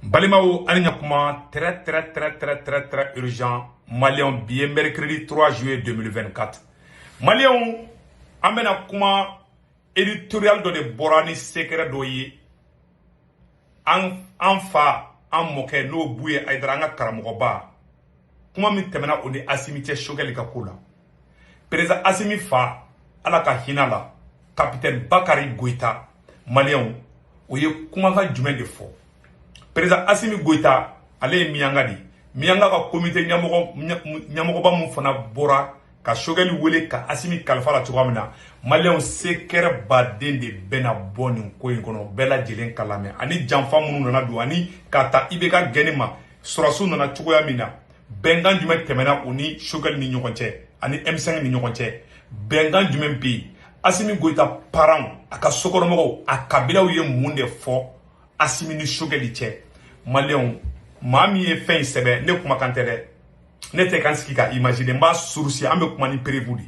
Balimao Alignakuma, très urgent. Malion, bien mercredi 3 juillet 2024. Malion, amena kuma éditorial de Borani secret doye. Anfa, an moke no bouye aidranga karamogoba. Kuma mi temena ode asimite shogeli kakula. Président Assimi fa, ala ka hinala. Capitaine Bakari Goïta, Malion, oye kuma ka jumen de fo. Président Assimi Goïta, ale miyangadi. Miyanga ka comité nyamogoba mun fana bora ka shogeli wele ka Assimi kalifa la cogo min na Maliens sekɛrɛ baden de bɛna bɔ nin ko in kɔnɔ bɛɛ lajɛlen kalame ani janfa minnu nana don ani ka ta IBK gɛni ma sɔrɔsiw nana cogoya min na bɛnkan jumɛn tɛmɛna u ni shogeli ni ɲɔgɔn cɛ ani M5 ni ɲɔgɔn cɛ bɛnkan jumɛn bɛ yen Assimi Goïta parents a ka sokɔnɔmɔgɔw a kabilaw ye mun de fɔ Assimi ni shogeli cɛ Maliens maa min ye fɛn in sɛbɛ ne kumakan tɛ dɛ ne tɛ kan sigi ka imaginer n b'a source an bɛ kuma ni prévu de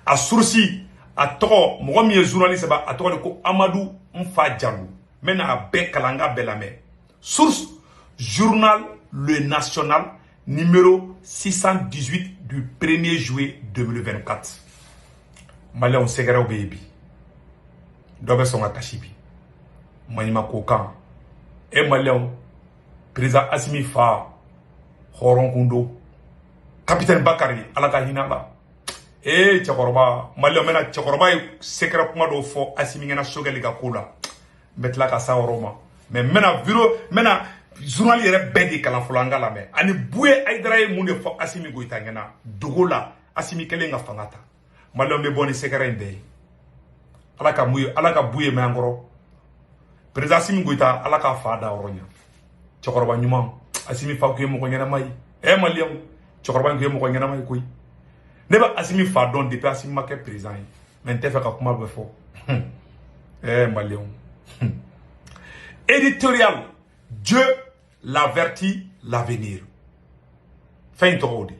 a source a tɔgɔ mɔgɔ min ye journaliste ba a tɔgɔ de ko Amadou Nfa Diallo n bɛna a bɛɛ kalan n ka bɛɛ lamɛn source journal Le National numéro 618 du 1er juillet 2024 Maliens sɛgɛrɛw bɛ yen bi dɔ bɛ sɔn ka kasi bi maɲumako kan Maliens président Assimi fa hɔrɔn kundo capitaine Bakari ala ka hinɛ la cɛkɔrɔba Maliens mena cɛkɔrɔba ye secret kuma dɔw fɔ Assimi ɲɛna shogeli ka ko la n bɛ tila ka sa yɔrɔ ma mais mena journal yɛrɛ bɛɛ de kalan fɔlɔ an ka lamɛn ani Buye Aïdara ye mun de fɔ Assimi Goïta ɲɛna dogo la Assimi kelen ka fanga ta Maliens bɛ bɔ ni secret in bɛɛ ye ala ka Buye mɛn an kɔrɔ président Assimi Goïta ala ka fa da yɔrɔ ɲa cɛkɔrɔba ɲuman Assimi fa kun ye mɔgɔ ɲɛnama ye Maliens cɛkɔrɔba in kun ye mɔgɔ ɲɛnama ye koyi ne bɛ Assimi fa dɔn depuis Assimi ma kɛ président ye mais n tɛ fɛ ka kuma bɛɛ fɔ Maliens éditorial Dieu l'avertit l'avenir fin tɔgɔ de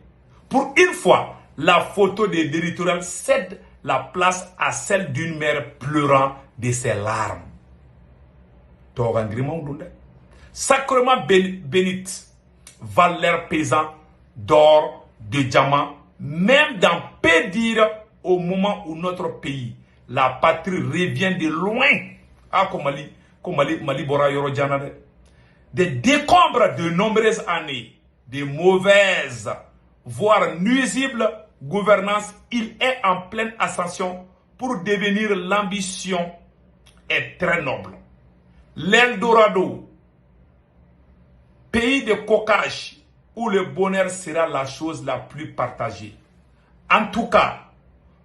pour une fois la photo de l'éditorial cède la place à celle d'une mère pleurant de ses larmes tɔgɔ ngirimaw don dɛ sacrement bénite valeur pesant d'or, de diamants, même dans peu dire au moment où notre pays, la patrie revient de loin. Ah, comme Mali Bora Yorojana, des décombres de nombreuses années, de mauvaises, voire nuisibles gouvernance, il est en pleine ascension pour devenir l'ambition est très noble. L'Eldorado, pays de coquage, où le bonheur sera la chose la plus partagée. En tout cas,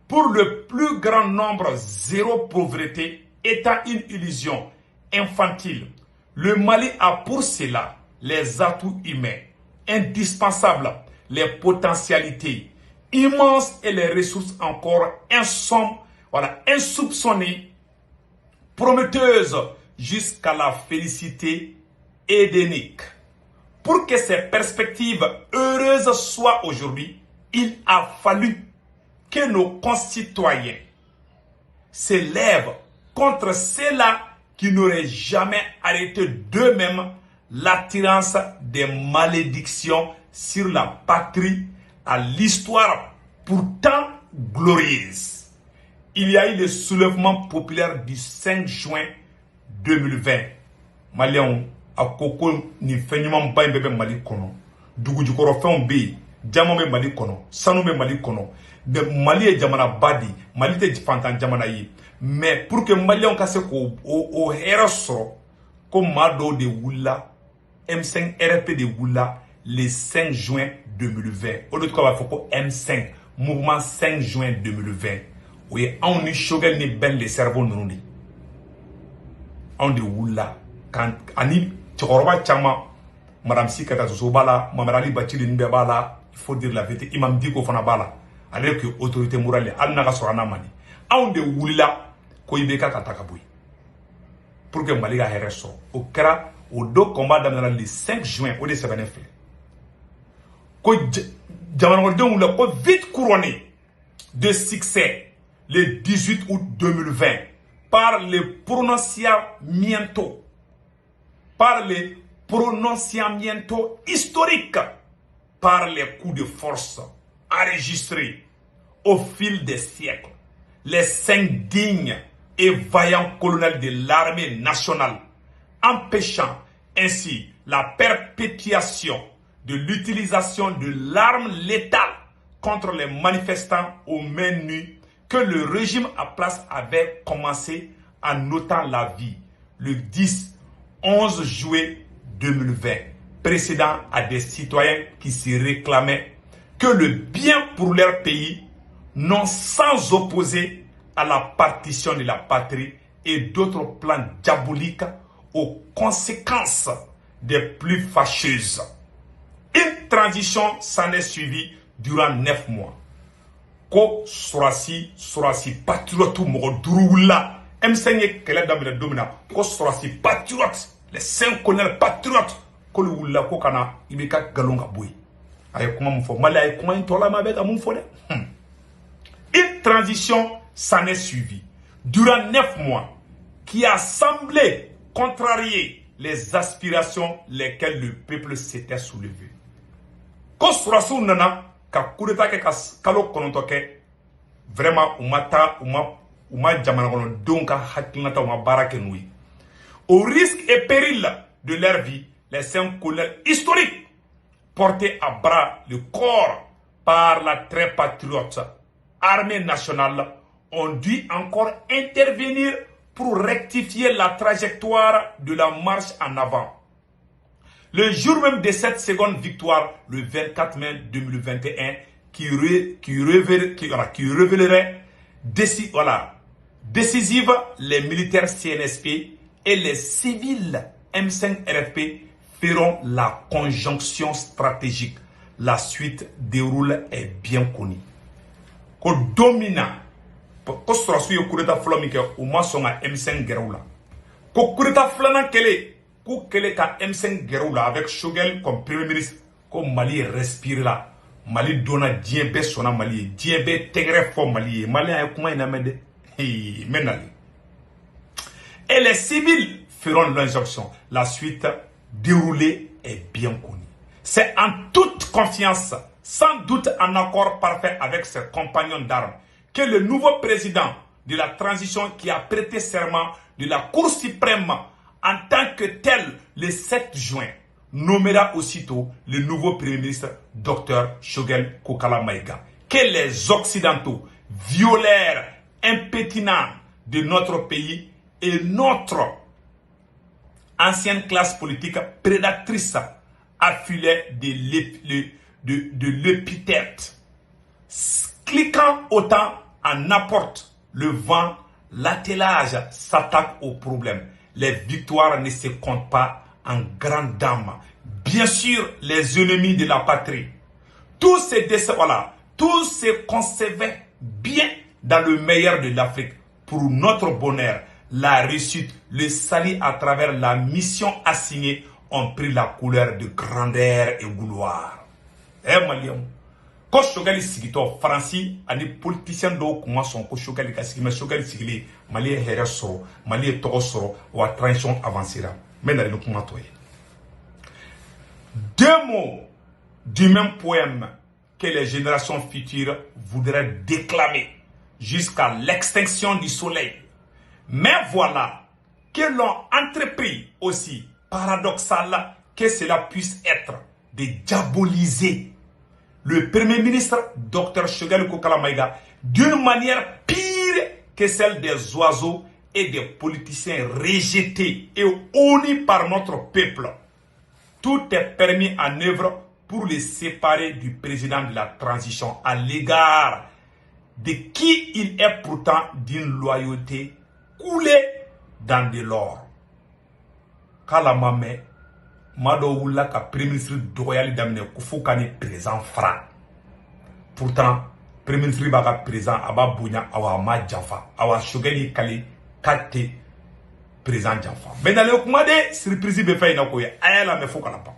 pour le plus grand nombre, zéro pauvreté étant une illusion infantile, le Mali a pour cela les atouts humains indispensables, les potentialités immenses et les ressources encore insoupçonnées, prometteuses jusqu'à la félicité édénique. Pour que ces perspectives heureuses soient aujourd'hui, il a fallu que nos concitoyens s'élèvent contre ceux-là qui n'auraient jamais arrêté d'eux-mêmes l'attirance des malédictions sur la patrie à l'histoire pourtant glorieuse. Il y a eu le soulèvement populaire du 5 juin 2020. Maliens a koko ni fɛn ɲuman ba in bɛɛ bɛ Mali kɔnɔ dugujukɔrɔ fɛnw bɛ yen jama bɛ Mali kɔnɔ sanu bɛ Mali kɔnɔ Mali ye jamana ba de Mali tɛ fantan jamana ye mais pour que Maliens ka se k'o hɛrɛ sɔrɔ ko maa dɔw de wulila M5 RP de wulila le 5 juin 2020 o de tɔgɔ b'a fɔ ko M5 mouvement 5 juin 2020 o ye anw ni shogeli ni bɛn le cerveau ninnu de anw de wulila ani cɛkɔrɔba caman madame Sikata Soso b'a la Mamad Ali Bacili nin bɛɛ b'a la il faut dire la vérité Imam Diko fana b'a la ale que autorité morale hali n'a ka sɔrɔ n'a man di anw de wulila ko IBK ka ta ka bɔ yen pour que Mali ka hɛrɛ sɔrɔ o kɛra o don combat daminɛna le 5 juin o de sɛbɛnnen filɛ ko jamanakɔnɔdenw wulila ko vite couronné de succès le 18 août 2020 par le prononciamiento, par le prononciamiento historique par les coups de force enregistrés au fil des siècles. Les 5 dignes et vaillants colonels de l'armée nationale, empêchant ainsi la perpétuation de l'utilisation de l'arme létale contre les manifestants aux mains nues que le régime en place avait commencé en ôtant la vie le 10-11 juillet 2020, précédant à des citoyens qui se réclamaient que le bien pour leur pays, non sans opposer à la partition de la patrie et d'autres plans diaboliques aux conséquences des plus fâcheuses. Une transition s'en est suivie durant 9 mois. Ko surasi patriote mogo durula M5 kele damina domina ko surasi patriote les 5 colonels patriotes ko le wula ko kana ibeka galonga boy ay kuma mun fo mali ay kuma intola ma beka mun fo de une transition s'en est suivie durant 9 mois qui a semblé contrarier les aspirations lesquelles le peuple s'était soulevé. Ko surasi nana ka kudeta ke ka kalo kononto ke vraiment uma jamana kono donka hakilata uma barake noui au risque et péril de leur vie les 5 colonels historiques portés à bras le corps par la très patriote armée nationale ont dû encore intervenir pour rectifier la trajectoire de la marche en avant. Le jour même de cette seconde victoire, le 24 mai 2021, qui révélerait décisive les militaires CNSP et les civils M5 RFP feront la conjonction stratégique. La suite déroule est bien connue. Ko domina, ko surasu yo kureta flomike ou masonga M5 Geroula. Ko kureta flana kele. Pour que les M5 Geroula avec Choguel comme premier ministre, comme Mali respire là. Mali donna Diembe sona Mali. Diembe tegre fort Mali. Mali a comment il a mené. Menali. Et les civils feront l'injonction. La suite déroulée est bien connue. C'est en toute confiance, sans doute en accord parfait avec ses compagnons d'armes, que le nouveau président de la transition qui a prêté serment de la Cour suprême en tant que tel, le 7 juin, nommera aussitôt le nouveau Premier ministre, Dr Choguel Kokala Maïga. Que les Occidentaux, violeurs, impétinents de notre pays et notre ancienne classe politique prédatrice affilée de l'épithète, cliquant autant en apporte le vent, l'attelage s'attaque au problème. Les victoires ne se comptent pas en grandes dames. Bien sûr, les ennemis de la patrie. Tous se concevaient bien dans le meilleur de l'Afrique. Pour notre bonheur, la réussite, le salut à travers la mission assignée ont pris la couleur de grandeur et gloire. Eh Maliens, quand Choguel sigito Franci, ani politiciens do kuma son ko Choguel ka sigi mais Choguel sigili Mali here soro, Mali togo soro ou a transition avancera. Mais dans le kuma toye. 2 mots du même poème que les générations futures voudraient déclamer jusqu'à l'extinction du soleil. Mais voilà que l'on entrepris aussi, paradoxal que cela puisse être, de diaboliser le Premier ministre, Dr Choguel Kokala Maïga, d'une manière pire que celle des oiseaux et des politiciens rejetés et honnis par notre peuple. Tout est permis en œuvre pour les séparer du président de la transition à l'égard de qui il est pourtant d'une loyauté coulée dans de l'or. Kalamame, Mado Wula ka Premier ministre doyali damine Kufukani présent fra. Pourtant, Premier ministre Baga présent Aba Bounya Awa Ma Jafa, Awa Choguel Kali Kate présent Jafa. Mais dans le Kumade, surprise Befa Inakoye, Ayala me Foukalapa.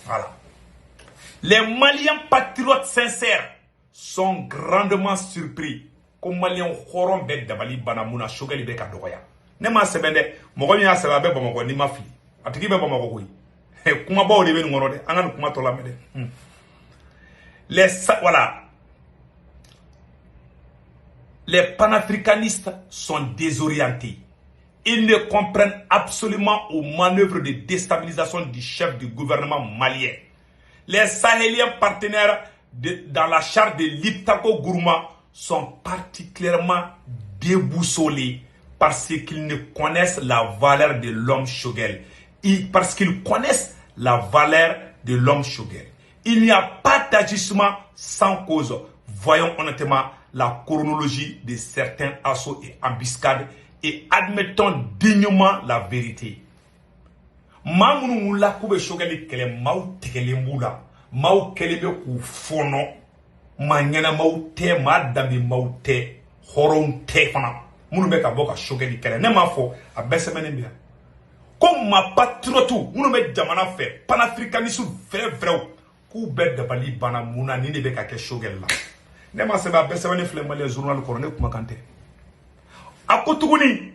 Voilà. Les Maliens patriotes sincères sont grandement surpris. Comme Maliens Khoron Bek Dabali Banamuna Choguel Beka Doya. Nema Sebende, Mogonia Sebabe Bomogo Nima Fi. Atiki Bebomogo. Kuma ba o de be ngoro de anga kuma to la mede. Voilà. Les panafricanistes sont désorientés. Ils ne comprennent absolument aux manœuvres de déstabilisation du chef du gouvernement malien. Les Sahéliens partenaires dans la charte de Liptako Gourma sont particulièrement déboussolés parce qu'ils ne connaissent la valeur de l'homme Choguel. Parce qu'ils connaissent la valeur de l'homme Choguel. Il n'y a pas d'agissement sans cause. Voyons honnêtement la chronologie de certains assauts et embuscades et admettons dignement la vérité. Mamunu mula kube Choguel kele mau tekele mula mau kelebe ku fono manyana mau te madami mau te horon te fana munu be ka boka Choguel kele ne ma fo abesemene bia comme ma patriotu munu be jamana fe panafricanisme vrai ku be dabali bana muna ni ne be ka ke Choguel la ne ma se ba abesemene flema le journal ko ne kuma kante akotuguni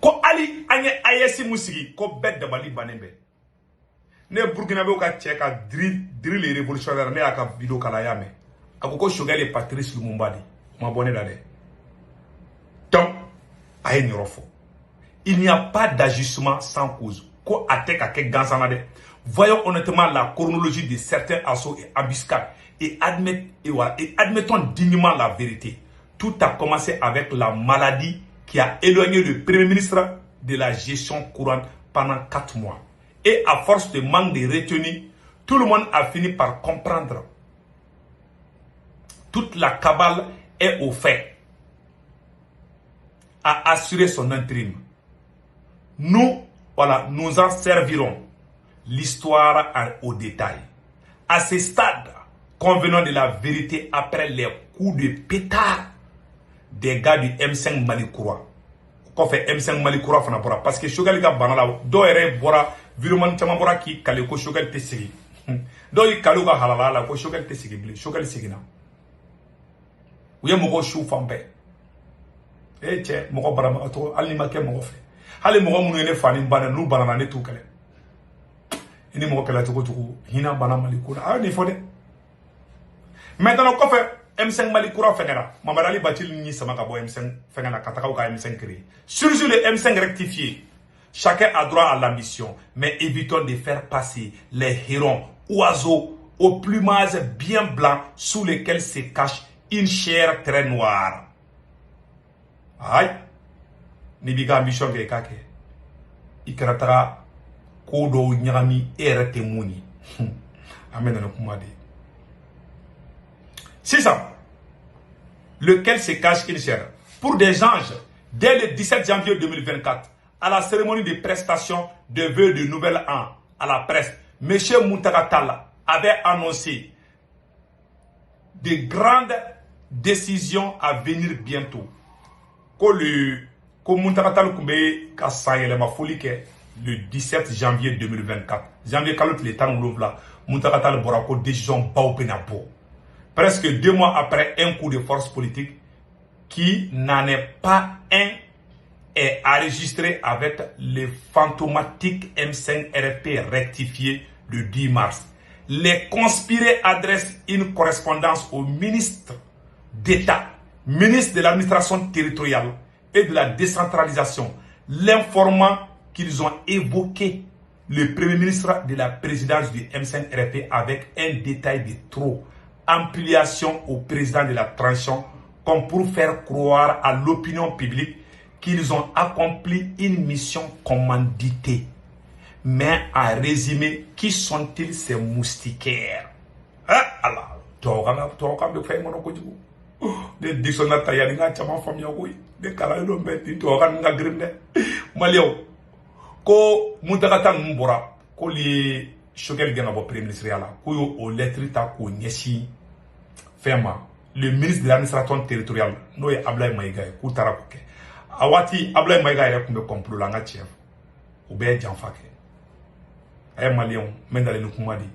ko ali anye ayesi musigi ko be dabali banembe ne Burkina be ka che ka drill les révolutionnaires ne aka video kala yame akoko Choguel et Patrice Lumumba di ma bonne dade donc aye ni rofo il n'y a pas d'ajustement sans cause ko ateka ke gansana de voyons honnêtement la chronologie de certains assauts et embuscades et admettons dignement la vérité. Tout a commencé avec la maladie qui a éloigné le Premier ministre de la gestion courante pendant 4 mois. Et à force de manque de retenue, tout le monde a fini par comprendre. Toute la cabale est au fait à assurer son intérim. Nous, voilà, nous en servirons l'histoire au détail. À ce stade, convenons de la vérité après les coups de pétard des gars du M5 Malikoura. Qu'on fait M5 Malikoura fana bora parce que Choguel ga banala do ere bora virement chama bora ki kale ko Choguel te sigi. Do yi kalu ga halala la ko Choguel te sigi bli Choguel sigina. Uye mogo chou fambe. Eh che mogo bara ma to ali ma ke mogo fe. Hali mogo munu ne fani bana nu bana ne tu kale. Ini mogo kala to ko hina bana Malikoura. Ah ni fode. Maintenant, quoi fait M5 Malikoura Fengana, Mamadali Batil ni Samaka Bo M5 Fengana, Katakauka M5 créé. Sur le M5 rectifié, chacun a droit à l'ambition, mais évitons de faire passer les hérons, oiseaux, au plumage bien blanc sous lesquels se cache une chair très noire. Aïe, Nibiga ambition ke kake, Ikratara, Kodo Nyami, Ere Temouni. Amen, Kumadi. C'est ça. Lequel se cache une chair. Pour des anges, dès le 17 janvier 2024, à la cérémonie de prestation de vœux de nouvel an à la presse, M. Muntaka avait annoncé de grandes décisions à venir bientôt. Comme Muntaka Koumbe Kassayele ma folie le 17 janvier 2024. Janvier Kalot le temps où là, Muntaka Borako décision Baopenabo. Presque 2 mois après un coup de force politique qui n'en est pas un est enregistré avec le fantomatique M5 RFP rectifié le 10 mars. Les conspirés adressent une correspondance au ministre d'État, ministre de l'administration territoriale et de la décentralisation, l'informant qu'ils ont évoqué le premier ministre de la présidence du M5 RFP avec un détail de trop. Ampliation au président de la transition comme pour faire croire à l'opinion publique qu'ils ont accompli une mission commanditée. Mais en résumé, qui sont-ils ces moustiquaires? Allah, des dictionnaires taillés, des carayos, des Malio, ko Muntaka Mbora, ko li Choguel gana bo premier ministre yala ko yo o lettre ta ko nyesi fema le ministre de l'administration territoriale no ye Ablaye Maïga ko tara ko ke awati Ablaye Maïga ya ko be complot la nga chef o be janfa ke ay malion mendale no kuma di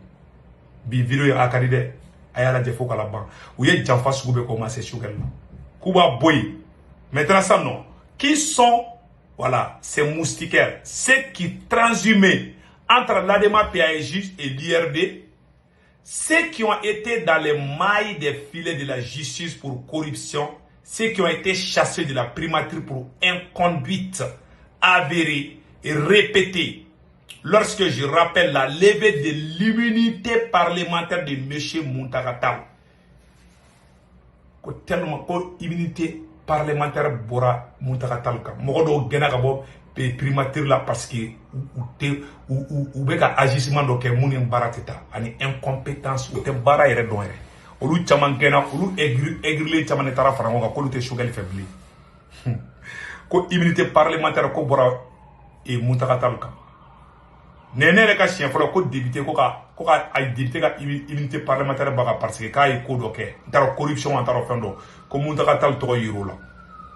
bi video ya akadi de ayala je foko la ban o ye janfa su be commencer Choguel la kuba boy maintenant ça non qui sont voilà ces moustiquaires ceux qui transhumaient entre l'ADEMA PAIJ et l'IRD, ceux qui ont été dans les mailles des filets de la justice pour corruption, ceux qui ont été chassés de la primature pour inconduite avérée et répétée, lorsque je rappelle la levée de l'immunité parlementaire de M. Muntaka Tall, tellement que l'immunité parlementaire bora Muntaka Tall, mogodo gena kabo primature là parce que ou beka agissement do ke munin barateta ani incompétence ou te bara yere don yere olu chaman gena olu aigrile chaman tara farango ka ko te chogal faibli ko immunité parlementaire ko bora e Muntaka Tall ka nene re ka chien folo ko député ko ka ay député ka immunité parlementaire baka parce que kay ko do ke tara corruption antara fendo ko Muntaka Tall to yiro la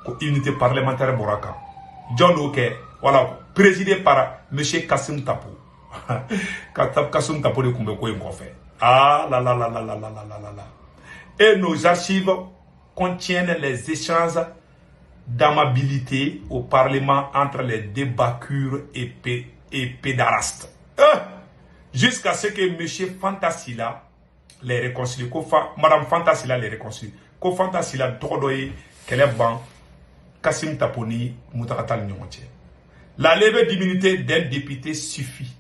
ko immunité parlementaire boraka John Oke, voilà, présidé par M. Kassim Tapo. Kassim Tapo de Kumbeko et fait. Ah là là là là là là là là là. Et nos archives contiennent les échanges d'amabilité au Parlement entre les débâcures et pédarastes. Jusqu'à ce que M. Fantasila les réconcilie. Madame Fantasila les réconcilie. Ko Fantasila Drodoye, qu'elle est ban. Kassim Taponi, Muntaka Tall Nyonche. La levée d'immunité d'un député suffit.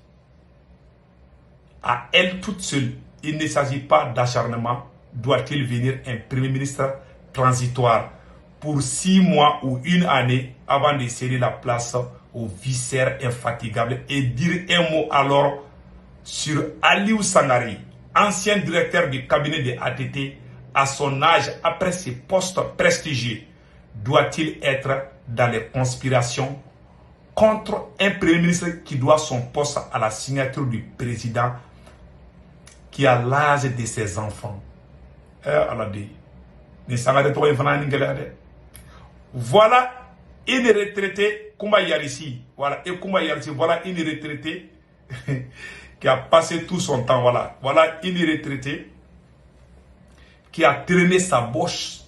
À elle toute seule, il ne s'agit pas d'acharnement. Doit-il venir un premier ministre transitoire pour 6 mois ou 1 année avant de céder la place au viscère infatigable et dire un mot alors sur Aliou Sangari, ancien directeur du cabinet de ATT, à son âge après ses postes prestigieux. Doit-il être dans les conspirations contre un premier ministre qui doit son poste à la signature du président qui a l'âge de ses enfants? Voilà une retraitée, Koumba Yarissi. Voilà, et Koumba Yarissi, voilà une retraitée qui a passé tout son temps. Voilà une retraitée qui a traîné sa bosse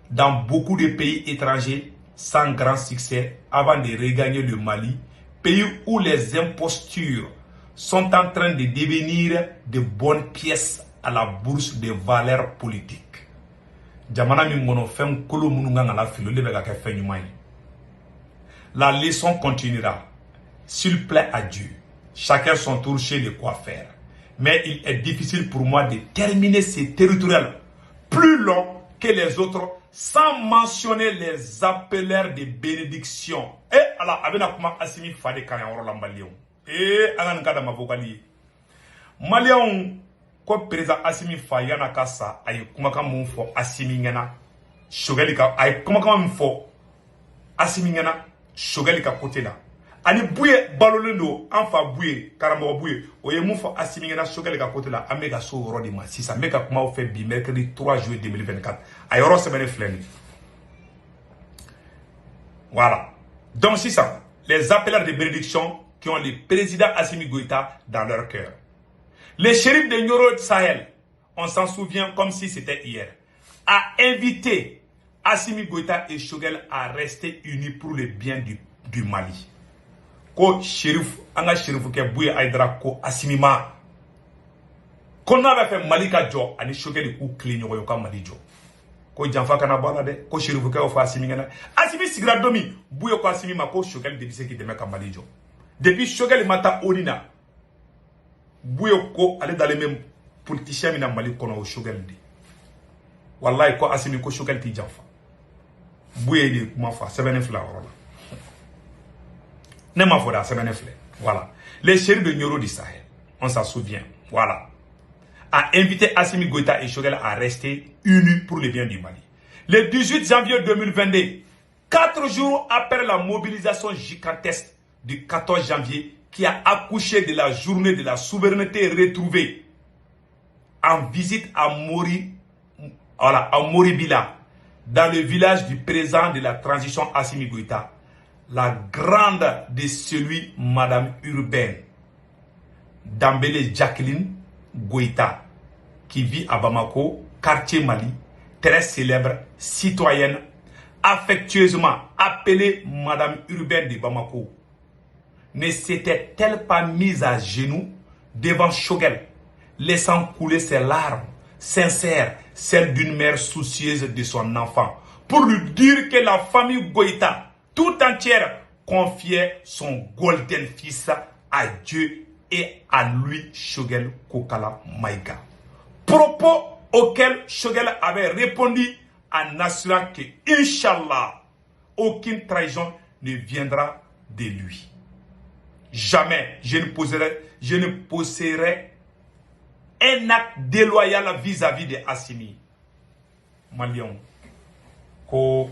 dans beaucoup de pays étrangers sans grand succès avant de regagner le Mali, pays où les impostures sont en train de devenir de bonnes pièces à la bourse de valeurs politiques. La leçon continuera. S'il plaît à Dieu, chacun son tour chez le coiffeur. Mais il est difficile pour moi de terminer ces territoriales plus longs que les autres sans mentionner les appeleurs de bénédiction. Et alors, avec la Assimi Fade Kanyoro Lambalion. Et Alan Kadama Vokali. Malion, quoi président Assimi Fayana Kassa, aïe, comment on fait Assimi Ngana, Shogalika, aïe, comment on fait Assimi Ngana, Shogalika côté là. Ani bouye balolendo, enfa bouye, karamba bouye, oye moufa Assimi Ngana, Shogalika côté là, amega so rodima, si ça mega comment fait bi mercredi 3 juillet 2024. Aïe, oro semaine flène. Voilà. Donc, c'est ça. Les appeleurs de bénédiction qui ont le président Assimi Goïta dans leur cœur. Les shérifs de Nyoro Sahel, on s'en souvient comme si c'était hier, a invité Assimi Goïta et Choguel à rester unis pour le bien du Mali. Ko shérif, anga shérif ke bouye Aïdra ko Assimi ma. Qu'on avait fait Malika Jo, ani Choguel ou Klinyo yoka Mali Jo. Ko janfa kana bala de, ko shérif ke ofa Assimi ngana. Assimi sigra domi, bouye ko Assimi ma ko Choguel debise ki deme ka Mali Jo. Depuis Choguel mata onina. Bouye ko ale dans les mêmes politiciens mina Mali kono o Choguel di. Wallahi ko Assimi ko Choguel ti janfa. Bouye di kuma fa sebene fla wala. Ne ma foda sebene fla. Voilà. Les shérifs de Nyoro du Sahel, on s'en souvient. Voilà. A invité Assimi Goïta et Choguel à rester unis pour le bien du Mali. Le 18 janvier 2022, 4 jours après la mobilisation gigantesque du 14 janvier qui a accouché de la journée de la souveraineté retrouvée en visite à Moribila, dans le village du président de la transition Assimi Goïta, la grande de celui Madame Urbaine, Dambélé Jacqueline Goïta, qui vit à Bamako, quartier Mali, très célèbre, citoyenne, affectueusement appelée Madame Urbaine de Bamako, ne s'était-elle pas mise à genoux devant Choguel, laissant couler ses larmes sincères, celles d'une mère soucieuse de son enfant, pour lui dire que la famille Goïta tout entière confiait son golden fils à Dieu et à lui, Choguel Kokala Maïga. Propos auxquels Choguel avait répondu en assurant que, Inch'Allah, aucune trahison ne viendra de lui. Jamais je ne poserai un acte déloyal vis-à-vis de Assimi. Malion, ko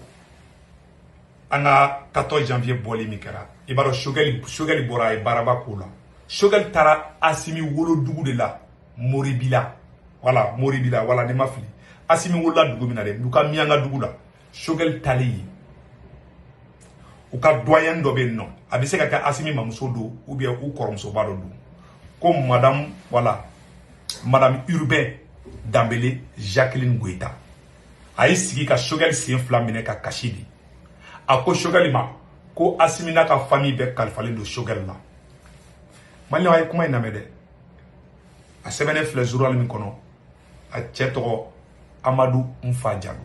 anga 14 janvier boli mikara. Ibaro Choguel bora e baraba kula. Choguel tara Assimi wolo dugu de la Moribila. Voilà, Moribila, voilà ne mafili. Assimi wolo dugu minare, nuka mianga dugu la. Choguel tali. Uka doyen do be non. Abise ka Assimi mamuso do ou bien ou koromso bado do. Comme madame, voilà. Madame Urbain Dambélé Jacqueline Goïta. Aïe sigi ka Choguel si inflamine ka kashidi. Ako Choguel ma ko Assimi na ka famille be kalfale do Choguel la. Mali ay kuma ina mede. A sebene fle journal mi kono. A cheto Amadou Mfa Diallo.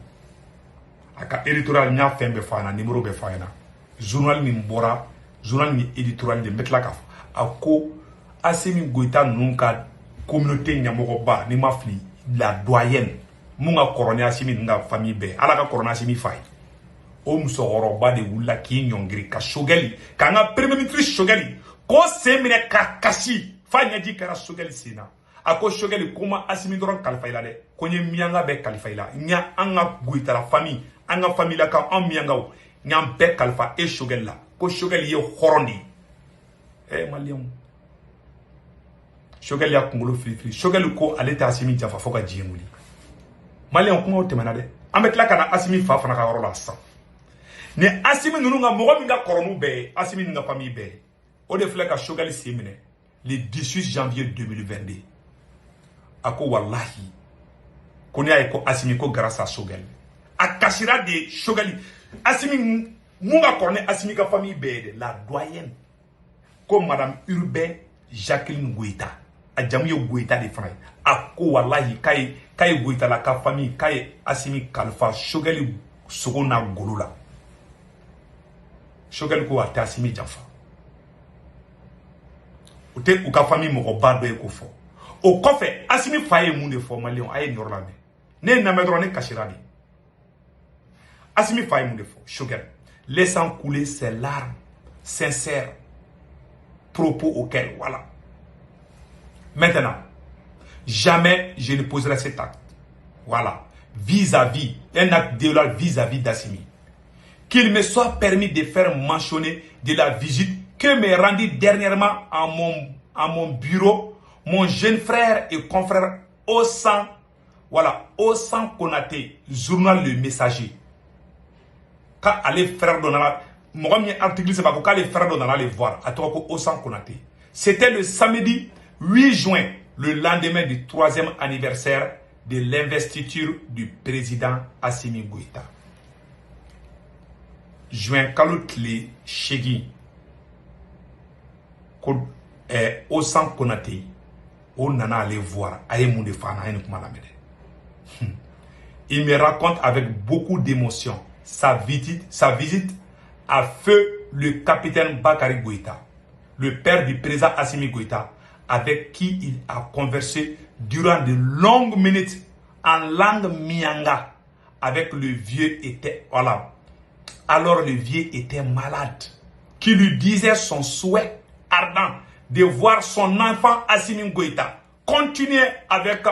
Aka editorial nya fembe fana numéro be fana. Journal mi mbora, journal mi editorial de metla ka. Ako Assimi Goïta nunka communauté Nyamogoba ni mafli la doyenne munga korone Assimi nga famille be ala ka korona Assimi fay o musoroba de wula ki nyongri ka Choguel ka nga premier ministre Choguel ko semine ka kashi fa nyaji kara Choguel sina ako Choguel kuma Assimi doron kalfaila de ko nye mianga be kalfaila nya anga Goïta la famille anga famille la ka en mianga nya be kalfa e Choguel la ko Choguel ye horondi malion Choguel ya kungolo fili Choguel ko ale ta Assimi jafa foka jiyenguli Malien kuma o temana de ametla kana Assimi fa fana ka rola sa ne Assimi nunu nga mogo minga koronu be Assimi nga famille be o de fle ka Choguel simine le 18 janvier 2022 ako wallahi koni ay ko Assimi ko grâce à Choguel akashira de Choguel Assimi munga korone Assimi ka famille be de la doyenne comme madame Urbain Jacqueline Goïta a jamuyo Goïta de fana ako wallahi kay Goïta la ka famille kay Assimi kalfa Choguel sogona golula Choguel ko ata Assimi jafa ote u ka famille mo ba do e ko fo o kofe Assimi faye mun de fo malion ay norlande ne na medro ne kashiradi Assimi faye mun de fo Choguel laissant couler ses larmes sincères propos auxquels voilà. Maintenant, jamais je ne poserai cet acte. Voilà. Vis-à-vis, un acte déloyal vis-à-vis d'Assimi. Qu'il me soit permis de faire mentionner de la visite que me rendit dernièrement à mon bureau, mon jeune frère et confrère Ossan, voilà, Ossan Konaté, journal Le Messager. Quand allez frère Donala, mon article, c'est pas pour les frères Donala les voir, à toi pour Ossan Konaté. C'était le samedi 8 juin, le lendemain du 3e anniversaire de l'investiture du président Assimi Goïta. Juin Kaloutli Chegui, Ossan Konaté, on nana allé voir, il me raconte avec beaucoup d'émotion sa visite à feu le capitaine Bakary Goïta, le père du président Assimi Goïta, avec qui il a conversé durant de longues minutes en langue mianga avec le vieux était voilà. Alors le vieux était malade, qui lui disait son souhait ardent de voir son enfant Assimi Goïta continuer avec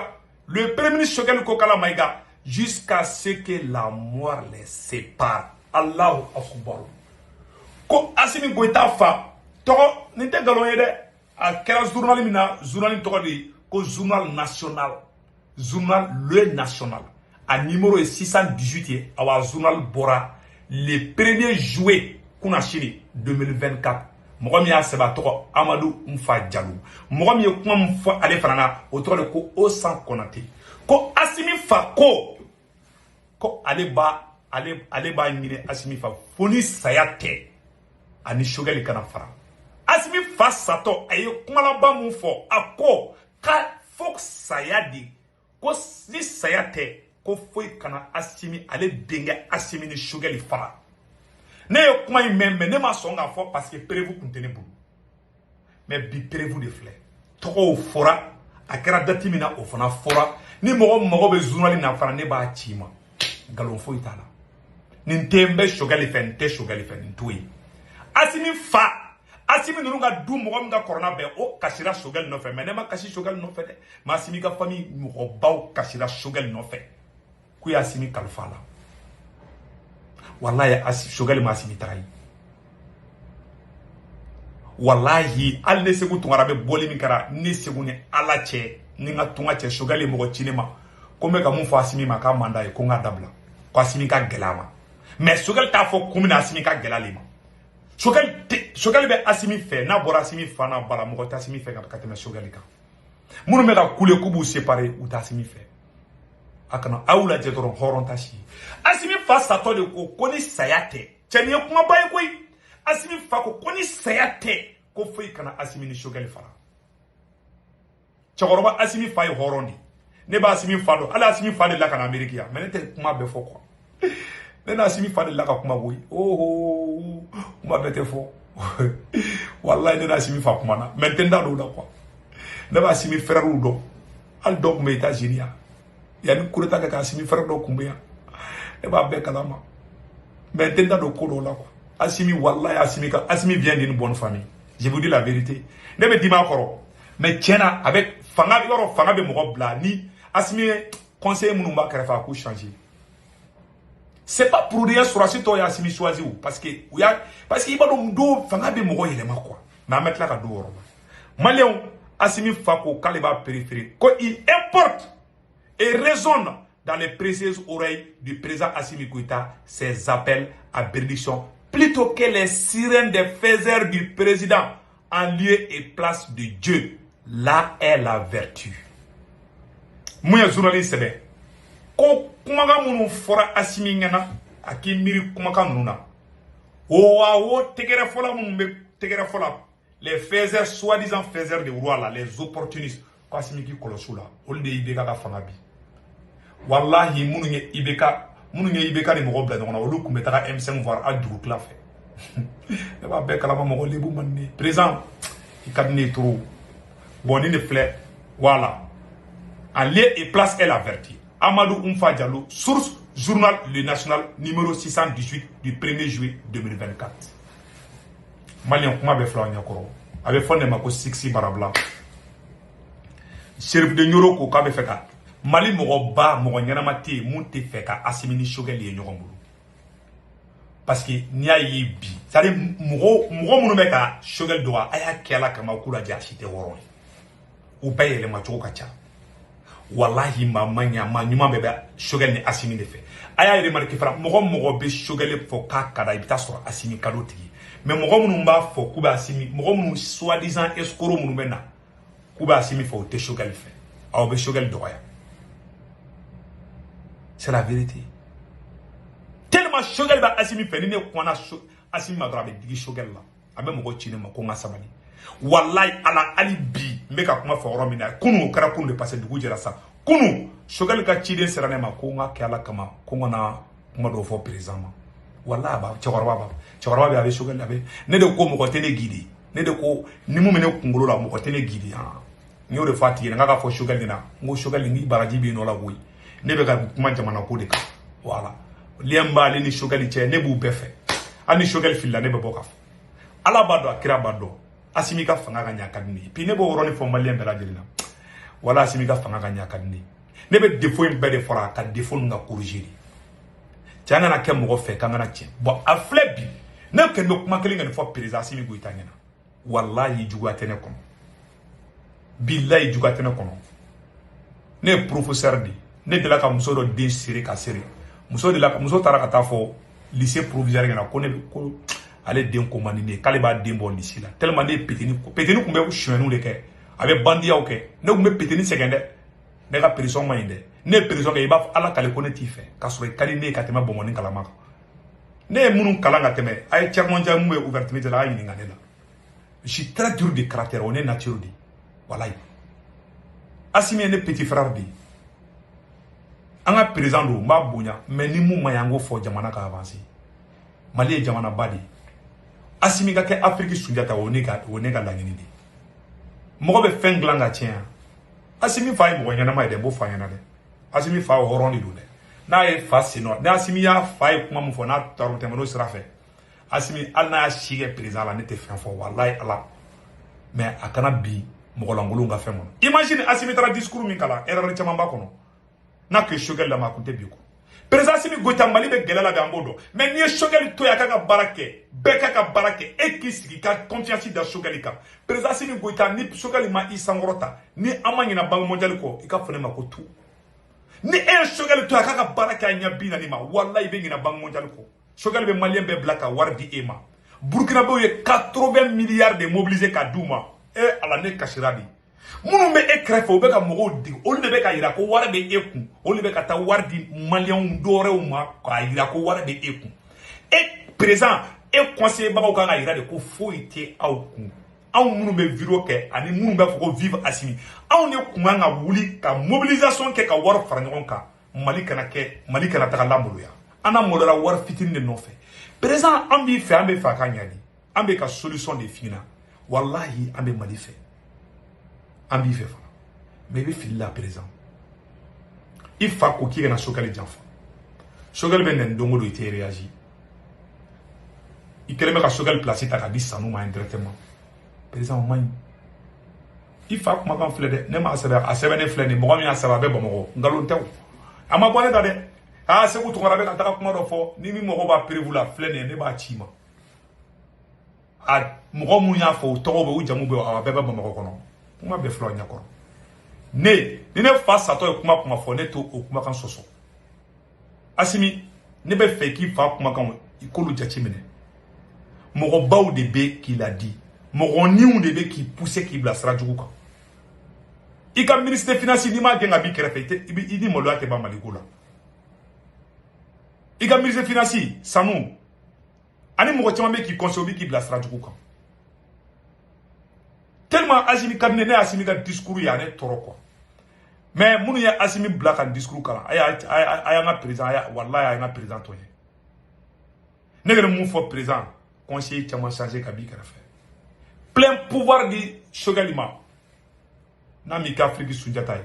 le premier ministre Choguel Kokala Maïga jusqu'à ce que la mort les sépare. Allahu Akbar. Ko Assimi Goïta fa to nite galoyede a kera journal mina journal to di ko journal national journal Le National a numéro 618 awa journal Bora le 1er juillet kuna shiri 2024 mogomi ya seba to Amadou Mfa Diallo mogomi kuma mfa ale fanana autour de ko Ossan Konaté ko Assimi fa ko ale ba nyine Assimi fa foni sayate ani Choguel kana fara Asimi fa sato aye kumala ba mun fo ako ka fok sayadi ko ni sayate ko foi kana Asimi ale denga Asimi ni Choguel fara ne kuma membe ne ma songa fo parce que prévu kuntene bulu mais bi prévu de flé toko fora akera datimina o fana fora ni mogo be journal na fara ne ba chima galon foi tala ni tembe Choguel fe nte Choguel fe ntui Asimi fa Asimi nunu ga du mogo mga corona be o kashira Choguel no fe mais ne ma kashi Choguel no fe de ma Asimi ga famille mogo baw kashira Choguel no fe ku ya Asimi kalfala wallahi Choguel ma Asimi tayi wallahi al ne segu tungara be boli min kara ne segu ni ala che ni nga tunga che Choguel mogo chinema ko me ga mun fo Asimi ma ka manda e ko nga dabla ko Asimi ka gelama mais Choguel ta fo kumina Asimi ka gelalima Choguel be Asimi fe na bora Asimi fana bala mogo ta Asimi fe ka kateme Choguel ka munu me ga kule kubu séparer ou ta Asimi fe akana awula je doron horon tashi Asimi fa sato de ko koni sayate cheni kuma bay koy Asimi fa ko koni sayate ko foi kana Asimi ni Choguel fara chagoroba Asimi fa yi horondi ne ba Asimi fa do ala Asimi fa de la kana America menete kuma be fo ko ne na Asimi fa de la ka kuma boy oh kuma bete fo wallahi ne na Asimi fa kuma na mentenda do da quoi ne ba Asimi frère ou do al do me États-Unis yani kureta ka Asimi frère do kumbeya e ba be kalama mentenda do ko do la quoi Asimi wallahi Asimi vient d'une bonne famille je vous dis la vérité ne me dis ma koro mais tiena avec fanga yoro fanga be mo bla ni Asimi conseiller munu ba krefa ko changer c'est pas pour rien sur asito ya Asimi choisi ou parce que il va do fanga be mo yele ma quoi na mettre la ka do oro Maléon Asimi fako kaliba périphérique ko il importe et résonne dans les précieuses oreilles du président Assimi Goïta ses appels à bénédiction plutôt que les sirènes des faiseurs du président en lieu et place de Dieu. Là est la vertu. Moi, journaliste, ko kumaga munu fora Assimi ngana akimiri kumaga nuna. O tegere fola munu tegere fola les faiseurs soi-disant faiseurs de roi là les opportunistes ko Assimi ki kolosula ol de ibeka ka fanabi. Wallahi munu nye ibeka ni mogo bla ngona olu kumetaka M5 voir a duru kla fe e ba be kala mogo lebu manni présent ikadni trop bon ni ne flè voilà en lieu et place est la vertu. Amadou Oumfa Diallo, source journal Le National numéro 618 du 1er juillet 2024. Malien kuma be fla nyakoro abe fonne mako 6 barabla Chérif de Nyoro ko ka be feka Mali mogo ba mogo nyanama te mun te fe ka Assimi ni Choguel ye nyogon bulu parce que ni ayi bi ça dire mogo munu be ka Choguel doa aya kela kama kula ja chite woron ou baye le macho ka cha wallahi mamanya ma nyuma be Choguel ni Assimi de fe aya remarque fra mogo be Choguel fo ka kada ibita so Assimi kado tigi mais mogo munu ba fo kuba Assimi mogo munu soi-disant escroc munu bena kuba Assimi fo te Choguel fe aw be Choguel doya. C'est la vérité. Tellement Choguel ba Assimi fait ni ko na Assimi ma drabe digi Choguel la abe mo ko chine ma ko nga sabali wallahi ala ali bi meka kuma fa romina kunu kara kunu de passer dugu jera sa kunu Choguel ka chide serane ma ko nga kala kama ko ngona kuma do fo président wallahi ba chawarwa ba be Choguel abe ne de ko mo ko tene gidi ne de ko ni mu mene kungolo la mo ko tene gidi ha nyo de fati nga ka fo Choguel dina ngo Choguel ni baraji bi no la boy ne be ga kuma jamana ko de ka voilà liemba ni Choguel che ne bu befe ani Choguel filla ne be boka ala bado akira bado Assimi ka fanga ga nyakadni pi ne bo woroni fo malien be la jelina wala Assimi ka fanga ga nyakadni ne be défaut en be de fora ka défaut nga corriger tianga na ke mo fe kanga na che bo aflebi ne ke no kuma kelinga ni fo président Assimi Goïta ngena wallahi jugatene kono billahi jugatene kono ne professeur di ne de la ka muso do den siri ka siri muso de la muso tara ka ta fo lycée provisoire ngena ko ne ko ale den ko manine kale ba den bo lycée la tellement ne petini kumbe chouenou le ke avec bandia o ke ne kumbe petini segende ne ka prison ma inde ne prison ke ba ala kale ko ne ti fe ka so kali ne ka tema bomoni kala maka ne munu kala nga teme ay chairman jamu be ouverture de la yini ngane la Je suis très dur de caractère, on est naturel. Voilà. Assimi est le petit frère de. On a présent de ma bounya, mais ni mou mayango fo jamana ka avancer. Mali est jamana badi. Assimi ka ke Afrique Sunjata on est ga langini de. Mo be fenglanga tien. Assimi fa mo nyana ma de bo fa nyana de. Assimi fa horon de. Na e fa sino. Na Assimi ya fa kuma mo fo na taru temano sira fe. Assimi alna shige président la nete fin fo wallahi ala. Mais akana bi mo langulu nga fe mon. Imagine Assimi tra discours min kala erreur chamamba kono. Na ke shogel la ma kunte bi ko. Président Assimi Goïta Mali be gelala gambodo. Mais ni shogel to ya kaka barake, beka ka barake e kisiki ka confiance da shogel ka. Président Assimi Goïta ni shogel ma isangorota, ni amanya na bank mondial ko ika fone ma ko tu. Ni e shogel to ya kaka barake anya bina ni ma wallahi be ngina bank mondial ko. Shogel be malien be blaka wardi ema. Burkina Faso ye 80 milliards de mobilisés ka duma. E ala ne kashiradi. Munu be ekrefo be ka mogo dig olu de be ka ira ko wara be eku olu be ka ta wardi malien dore uma ka ira ko wara be eku e présent e conseiller baba ka ira de ko foité au ku aw munu be vidéo ke ani munu be ko vivre Assimi aw ne kuma nga wuli ka mobilisation ke ka war fara nyon ka mali kana ta lamolo ya ana molora war fitin de no fe présent ambi fe ambe fa ka nyadi ambe ka solution de fina wallahi ambe mali fe ambi fait mais il fait là présent il faut qu'il y ait un chocal d'enfant chocal ben ndongo do été réagi il keleme ka chocal placé ta dit ça nous indirectement présent au moins il faut que ma kan flede ne ma saber a sebene flede mo mi asaba be bomo ngalon tew ama bone da de a se ku tungara be ka ta kuma do fo ni mi mo ba prévu la flede ne ba chima a mo mu nya fo to be u jamu be a be bomo kono kuma be flo nya ko ne ni ne fa sa to kuma fo ne to o kuma kan soso Assimi ne be fe ki fa kuma kan ikolu jachimene mo baw de be qui l'a dit mo niou de be qui poussait qui blasra jugu kan i ka ministre des finances ni ma genga bi kerefete i di mo lo ate ba malikula i ka ministre des finances sanu ani mo chama be qui conseil qui blasra jugu kan tellement Assimi kabine ne Assimi ka discours ya ne toro quoi mais munu ya Assimi black and discours kala aya nga président aya wallahi aya nga président to ye ne gele mu fo président conseiller chama changer ka bi kara fait plein pouvoir di shogalima na mi ka Afrique Sunjata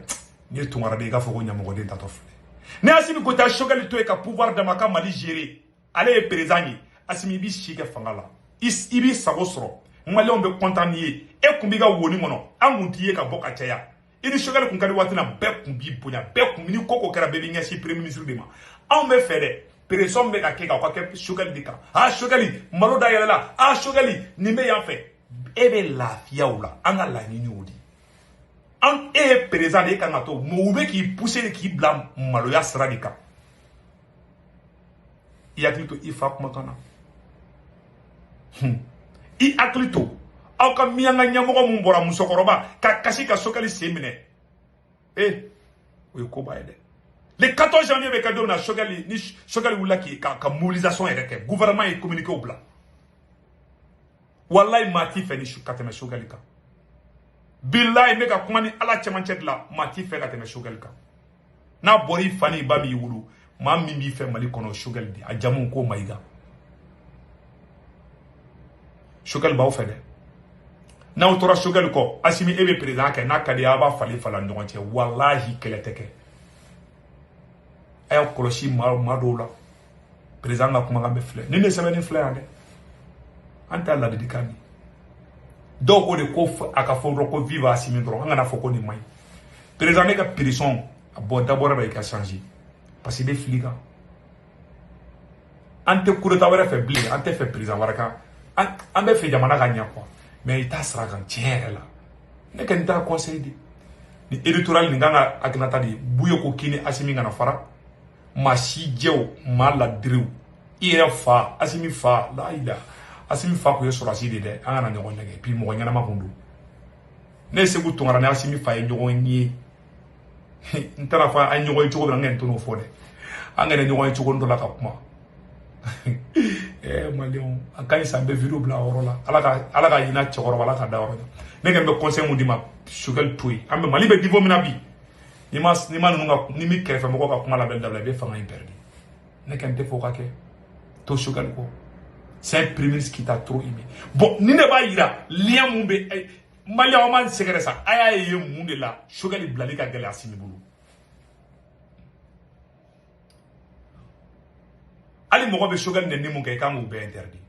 ni tungara de ka fo ko nyamo de tatof ne Assimi ko ta shogali to e ka pouvoir de maka Mali gérer ale président ni Assimi bi shike fangala ibi sagosro Malion be content ni e kumbi ga woni mono angunti ye ka boka chaya ini shogal kun kadi watina be kumbi bonya be kumbi ni koko kera be nya si premier ministre de ma an be fede pression be ka ke ka ke shogal dika ha shogali malo da yala ha shogali ni me yan fe e be lafia wula an ga la ni odi an e président de kan to mo be ki pousser ki blam malo ya sra dika ya klito ifa kuma kana I aklito aw ka miyanga nyamogo mun bora musokoroba ka kasi ka sokali semine o ko baide le 14 janvier be ka do na sokali ni sokali wula ki ka mobilisation ereke gouvernement est communiqué au blanc wallahi mati fe ni kateme sokali ka billahi me ka kuma ni ala chamanche la mati fe kateme sokali ka na bori fani babi wulu ma mi bi fe mali kono sokali di ajamu ko maiga shogal baw fede na utora shogal ko Assimi ebe président ke na kadi aba fali fala ndonche wallahi keleteke ay koloshi madola président ga kuma gambe fle ni ne semeni fle ande anta la dedikani do ko de ko aka fo roko viva Assimi dro ngana fo ko ni mai président ne ka prison abo d'abord ba ka changer parce que be fliga ante kureta wara fe bli ante fe président waraka an be fe jamana ka nya quoi mais ita sera kan tiere la ne kan ta conseil di ni électoral ni nganga agnata di buyo ko kini Assimi ngana fara ma si jew ma la driw ire fa Assimi fa la ida Assimi fa ko yesura si de ana ne wonne puis mo nyana ma hundu ne se bu tongara ne Assimi fa e nyogo nyi ntara fa an nyogo e chogo ngene to no fode an ngene nyogo e chogo ndo la ka kuma Malion a kan sa be vidéo bla orola ala ka yina chokoro wala ka da orola ne ke be conseil mu di ma Choguel toy ambe Mali be niveau mina bi ni ma nunga ni mi kefe moko ka kuma la bel dabla be fanga imperdi ne ke defo ka ke to Choguel ko c'est un premier ministre qui t'a trop aimé bon ni ne ba yira lien mu be Malion man secret ça aya ye mu de la Choguel blali ka gele asimi bulu ali mogo be Choguel ne nimu ke kan u be interdit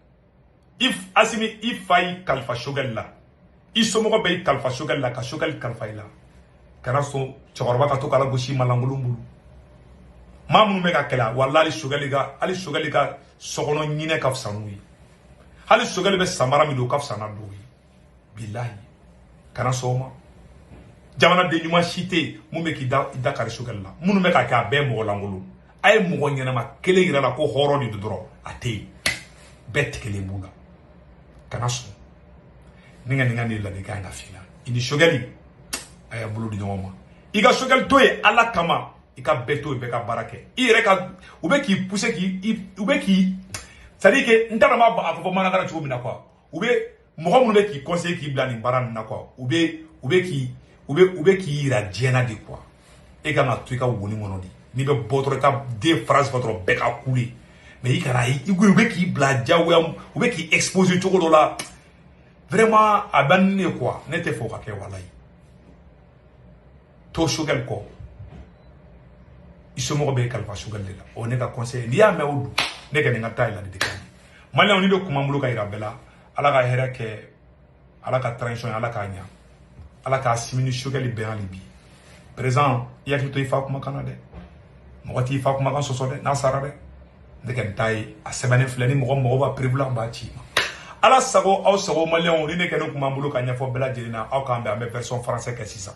if asimi ifai kalfa Choguel la iso mogo be kalfa Choguel la ka Choguel kalfa ila kana so chorba ka to kala goshi malangulumbulu mamu me ka kala wallahi Choguel ga sokono nyine ka fsanui hali Choguel be samara mi do ka fsana do billahi kana so ma jamana de nyuma shite mu me ki da kare Choguel la munu me ka ka be mo langulu ay mogo ñenama kele yira la ko horo di doro ate bet kele muna kana so ninga ni la de kanga fina ini Choguel ay bulu di ñoma iga Choguel toye ala kama ika beto be ka barake ire ka ube ki pousser ube ki c'est-à-dire que ndara ma ba afo mana kana chugo mina kwa ube mogo mun be ki conseil ki blani baran na kwa ube ki ira jena di kwa e ka na tuika woni ngono di ni be botro ka des phrases votre bec a coulé mais il kana ube ki bla jawe ube ki exposer chugo do la vraiment abanne quoi n'était fo ka ke walai to Choguel ko iso mo be kalfa Choguel la o ne ka conseil ni ya mewdu ne ke nga tay la de kan mali ni do kuma mulu ka irabela ala ka here ke ala ka transition ala ka nya ala ka simini Choguel be en Libye présent ya ki to ifa kuma kanade mo ti ifa kuma kan so de na sara de ke tay a sebane flani mo ba privla ba ci ala sago aw sago mali ni ne ke no kuma mulu ka nya fo bela jelina aw ka ambe version français ke sisa